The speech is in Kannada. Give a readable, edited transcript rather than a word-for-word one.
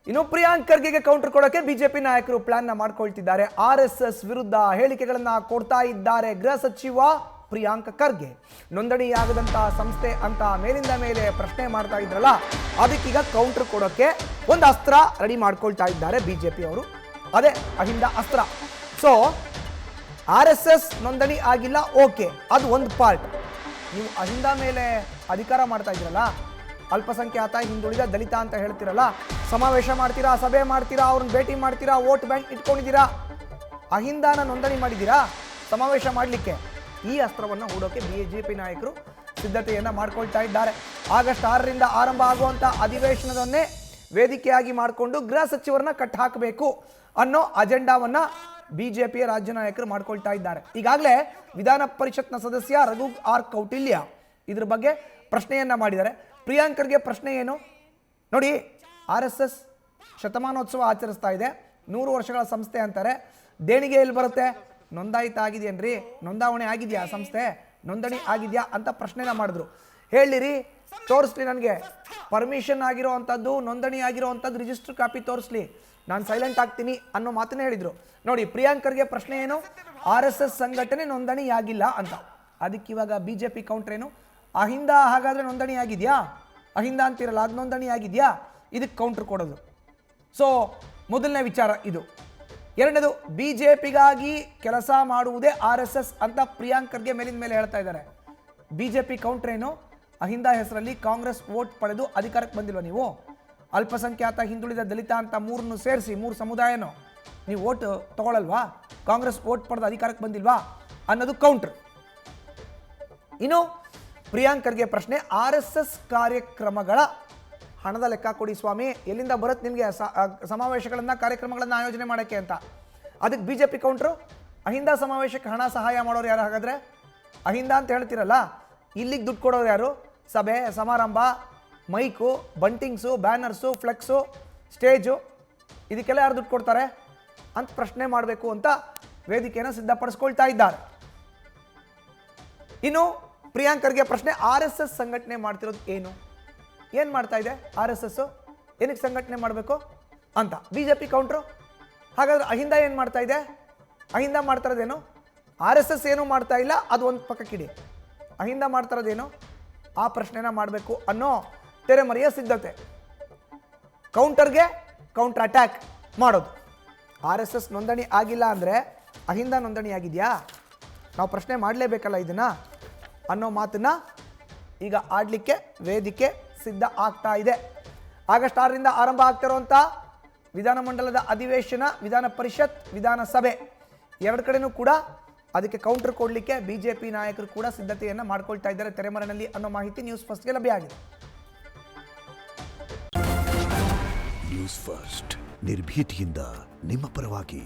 ಇನ್ನು ಪ್ರಿಯಾಂಕ್ ಖರ್ಗೆಗೆ ಕೌಂಟರ್ ಕೊಡೋಕೆ ಬಿಜೆಪಿ ನಾಯಕರು ಪ್ಲಾನ್ ಮಾಡ್ಕೊಳ್ತಿದ್ದಾರೆ. RSS ವಿರುದ್ಧ ಹೇಳಿಕೆಗಳನ್ನ ಕೊಡ್ತಾ ಇದ್ದಾರೆ ಗೃಹ ಸಚಿವ ಪ್ರಿಯಾಂಕ್ ಖರ್ಗೆ. ನೋಂದಣಿಯಾಗದಂತಹ ಸಂಸ್ಥೆ ಅಂತ ಮೇಲಿಂದ ಮೇಲೆ ಪ್ರಶ್ನೆ ಮಾಡ್ತಾ ಇದ್ರಲ್ಲ, ಅದಕ್ಕೀಗ ಕೌಂಟರ್ ಕೊಡೋಕೆ ಒಂದು ಅಸ್ತ್ರ ರೆಡಿ ಮಾಡ್ಕೊಳ್ತಾ ಇದ್ದಾರೆ ಬಿಜೆಪಿ ಅವರು. ಅದೇ ಅಹಿಂದ ಅಸ್ತ್ರ. ಸೊ RSS ನೋಂದಣಿ ಆಗಿಲ್ಲ, ಓಕೆ, ಅದು ಒಂದು ಪಾರ್ಟ್. ನೀವು ಅಹಿಂದ ಮೇಲೆ ಅಧಿಕಾರ ಮಾಡ್ತಾ ಇದ್ರಲ್ಲ, ಅಲ್ಪಸಂಖ್ಯಾತ, ಹಿಂದುಳಿದ, ದಲಿತ ಅಂತ ಹೇಳ್ತಿರಲ್ಲ, ಸಮಾವೇಶ ಮಾಡ್ತೀರಾ, ಸಭೆ ಮಾಡ್ತೀರಾ, ಅವ್ರನ್ನ ಭೇಟಿ ಮಾಡ್ತೀರಾ, ವೋಟ್ ಬ್ಯಾಂಕ್ ಇಟ್ಕೊಂಡಿದ್ದೀರಾ, ಅಹಿಂದಾನ ನೋಂದಣಿ ಮಾಡಿದ್ದೀರಾ ಸಮಾವೇಶ ಮಾಡಲಿಕ್ಕೆ. ಈ ಅಸ್ತ್ರವನ್ನು ಹೂಡೋಕೆ ಬಿಜೆಪಿ ನಾಯಕರು ಸಿದ್ಧತೆಯನ್ನು ಮಾಡ್ಕೊಳ್ತಾ ಇದ್ದಾರೆ. ಆಗಸ್ಟ್ 6ರಿಂದ ಆರಂಭ ಆಗುವಂಥ ಅಧಿವೇಶನದನ್ನೇ ವೇದಿಕೆಯಾಗಿ ಮಾಡಿಕೊಂಡು ಗೃಹ ಸಚಿವರನ್ನ ಕಟ್ ಹಾಕಬೇಕು ಅನ್ನೋ ಅಜೆಂಡಾವನ್ನು ಬಿಜೆಪಿಯ ರಾಜ್ಯ ನಾಯಕರು ಮಾಡ್ಕೊಳ್ತಾ ಇದ್ದಾರೆ. ಈಗಾಗಲೇ ವಿಧಾನ ಪರಿಷತ್ನ ಸದಸ್ಯ ರಘು ಆರ್ ಕೌಟಿಲ್ಯ ಇದ್ರ ಬಗ್ಗೆ ಪ್ರಶ್ನೆಯನ್ನ ಮಾಡಿದ್ದಾರೆ. ಪ್ರಿಯಾಂಕ್ ಖರ್ಗೆ ಪ್ರಶ್ನೆ ಏನು ನೋಡಿ, RSS ಶತಮಾನೋತ್ಸವ ಆಚರಿಸ್ತಾ ಇದೆ, 100 ವರ್ಷಗಳ ಸಂಸ್ಥೆ ಅಂತಾರೆ, ದೇಣಿಗೆ ಎಲ್ಲಿ ಬರುತ್ತೆ, ನೋಂದಾಯಿತ ಆಗಿದೆಯೇನ್ರಿ, ನೋಂದಾವಣೆ ಆಗಿದೆಯಾ, ಸಂಸ್ಥೆ ನೋಂದಣಿ ಆಗಿದೆಯಾ ಅಂತ ಪ್ರಶ್ನೆನ ಮಾಡಿದ್ರು. ಹೇಳಿರಿ, ತೋರಿಸ್ಲಿ ನನಗೆ, ಪರ್ಮಿಷನ್ ಆಗಿರೋ ಅಂಥದ್ದು, ನೋಂದಣಿ ಆಗಿರೋ ಅಂಥದ್ದು ರಿಜಿಸ್ಟರ್ ಕಾಪಿ ತೋರಿಸ್ಲಿ, ನಾನು ಸೈಲೆಂಟ್ ಆಗ್ತೀನಿ ಅನ್ನೋ ಮಾತನ್ನೇ ಹೇಳಿದ್ರು. ನೋಡಿ, ಪ್ರಿಯಾಂಕ್ ಖರ್ಗೆ ಪ್ರಶ್ನೆ ಏನು, RSS ಸಂಘಟನೆ ನೋಂದಣಿ ಆಗಿಲ್ಲ ಅಂತ. ಅದಕ್ಕೆ ಇವಾಗ ಬಿಜೆಪಿ ಕೌಂಟರ್ ಏನು, ಅಹಿಂದ ಹಾಗಾದ್ರೆ ನೋಂದಣಿ ಆಗಿದೆಯಾ, ಅಹಿಂದ ಅಂತಿರಲ್ಲ ಅದು ನೋಂದಣಿ ಆಗಿದೆಯಾ, ಇದಕ್ಕೆ ಕೌಂಟರ್ ಕೊಡೋದು. ಸೊ ಮೊದಲನೇ ವಿಚಾರ ಇದು. ಎರಡನೇದು, ಬಿಜೆಪಿಗಾಗಿ ಕೆಲಸ ಮಾಡುವುದೇ RSS ಅಂತ ಪ್ರಿಯಾಂಕ್ ಖರ್ಗೆ ಮೇಲಿನ ಮೇಲೆ ಹೇಳ್ತಾ ಇದ್ದಾರೆ. ಬಿಜೆಪಿ ಕೌಂಟರ್ ಏನು, ಅಹಿಂದ ಹೆಸರಲ್ಲಿ ಕಾಂಗ್ರೆಸ್ ವೋಟ್ ಪಡೆದು ಅಧಿಕಾರಕ್ಕೆ ಬಂದಿಲ್ವ ನೀವು, ಅಲ್ಪಸಂಖ್ಯಾತ, ಹಿಂದುಳಿದ, ದಲಿತ ಅಂತ ಮೂರನ್ನು ಸೇರಿಸಿ 3 ಸಮುದಾಯನೋ ನೀವು ವೋಟ್ ತಗೊಳ್ಳಲ್ವಾ, ಕಾಂಗ್ರೆಸ್ ವೋಟ್ ಪಡೆದು ಅಧಿಕಾರಕ್ಕೆ ಬಂದಿಲ್ವಾ ಅನ್ನೋದು ಕೌಂಟರ್. ಇನ್ನು ಪ್ರಿಯಾಂಕ್ ಖರ್ಗೆ ಪ್ರಶ್ನೆ, RSS ಕಾರ್ಯಕ್ರಮಗಳ ಹಣದ ಲೆಕ್ಕ ಕೊಡಿ ಸ್ವಾಮಿ, ಎಲ್ಲಿಂದ ಬರುತ್ತೆ ನಿಮಗೆ ಸಮಾವೇಶಗಳನ್ನು, ಕಾರ್ಯಕ್ರಮಗಳನ್ನು ಆಯೋಜನೆ ಮಾಡೋಕ್ಕೆ ಅಂತ. ಅದಕ್ಕೆ ಬಿಜೆಪಿ ಕೌಂಟ್ರು, ಅಹಿಂದ ಸಮಾವೇಶಕ್ಕೆ ಹಣ ಸಹಾಯ ಮಾಡೋರು ಯಾರು ಹಾಗಾದರೆ, ಅಹಿಂದ ಅಂತ ಹೇಳ್ತಿರಲ್ಲ, ಇಲ್ಲಿಗೆ ದುಡ್ಡು ಕೊಡೋರು ಯಾರು, ಸಭೆ ಸಮಾರಂಭ, mic, buntings, banners, flex, stage, ಇದಕ್ಕೆಲ್ಲ ಯಾರು ದುಡ್ಡು ಕೊಡ್ತಾರೆ ಅಂತ ಪ್ರಶ್ನೆ ಮಾಡಬೇಕು ಅಂತ ವೇದಿಕೆಯನ್ನು ಸಿದ್ಧಪಡಿಸ್ಕೊಳ್ತಾ ಇದ್ದಾರೆ. ಇನ್ನು ಪ್ರಿಯಾಂಕ್ ಖರ್ಗೆ ಪ್ರಶ್ನೆ, RSS ಸಂಘಟನೆ ಮಾಡ್ತಿರೋದು ಏನು ಮಾಡ್ತಾ ಇದೆ RSS, ಏನಕ್ಕೆ ಸಂಘಟನೆ ಮಾಡಬೇಕು ಅಂತ. ಬಿಜೆಪಿ ಕೌಂಟ್ರು, ಹಾಗಾದ್ರೆ ಅಹಿಂದ ಏನು ಮಾಡ್ತಾ ಇದೆ, ಅಹಿಂದ ಮಾಡ್ತಾ ಇರೋದೇನು, RSS ಏನೂ ಮಾಡ್ತಾ ಇಲ್ಲ, ಅದು ಒಂದು ಪಕ್ಕಕ್ಕಿಡಿ, ಅಹಿಂದ ಮಾಡ್ತಾ ಇರೋದೇನು, ಆ ಪ್ರಶ್ನೆನ ಮಾಡಬೇಕು ಅನ್ನೋ ತೆರೆಮರೆಯ ಸಿದ್ಧತೆ. ಕೌಂಟರ್ಗೆ ಕೌಂಟರ್ ಅಟ್ಯಾಕ್ ಮಾಡೋದು. RSS ನೋಂದಣಿ ಆಗಿಲ್ಲ ಅಂದರೆ ಅಹಿಂದ ನೋಂದಣಿ ಆಗಿದೆಯಾ, ನಾವು ಪ್ರಶ್ನೆ ಮಾಡಲೇಬೇಕಲ್ಲ ಇದನ್ನು ಅನ್ನೋ ಮಾತನ್ನ ಈಗ ಆಡಲಿಕ್ಕೆ ವೇದಿಕೆ ಸಿದ್ಧ ಆಗ್ತಾ ಇದೆ. ಆಗಸ್ಟ್ 6ರಿಂದ ಆರಂಭ ಆಗ್ತಿರುವಂಥ ವಿಧಾನಮಂಡಲದ ಅಧಿವೇಶನ, ವಿಧಾನ ಪರಿಷತ್, ವಿಧಾನಸಭೆ ಎರಡು ಕಡೆನೂ ಕೂಡ ಅದಕ್ಕೆ ಕೌಂಟರ್ ಕೊಡಲಿಕ್ಕೆ ಬಿಜೆಪಿ ನಾಯಕರು ಕೂಡ ಸಿದ್ಧತೆಯನ್ನು ಮಾಡ್ಕೊಳ್ತಾ ಇದ್ದಾರೆ ತೆರೆಮರೆಯಲ್ಲಿ ಅನ್ನೋ ಮಾಹಿತಿ ನ್ಯೂಸ್ ಫಸ್ಟ್ಗೆ ಲಭ್ಯ ಆಗಿದೆ. ನ್ಯೂಸ್ ಫಸ್ಟ್ ನಿರ್ಭೀತಿಯಿಂದ ನಿಮ್ಮ ಪರವಾಗಿ.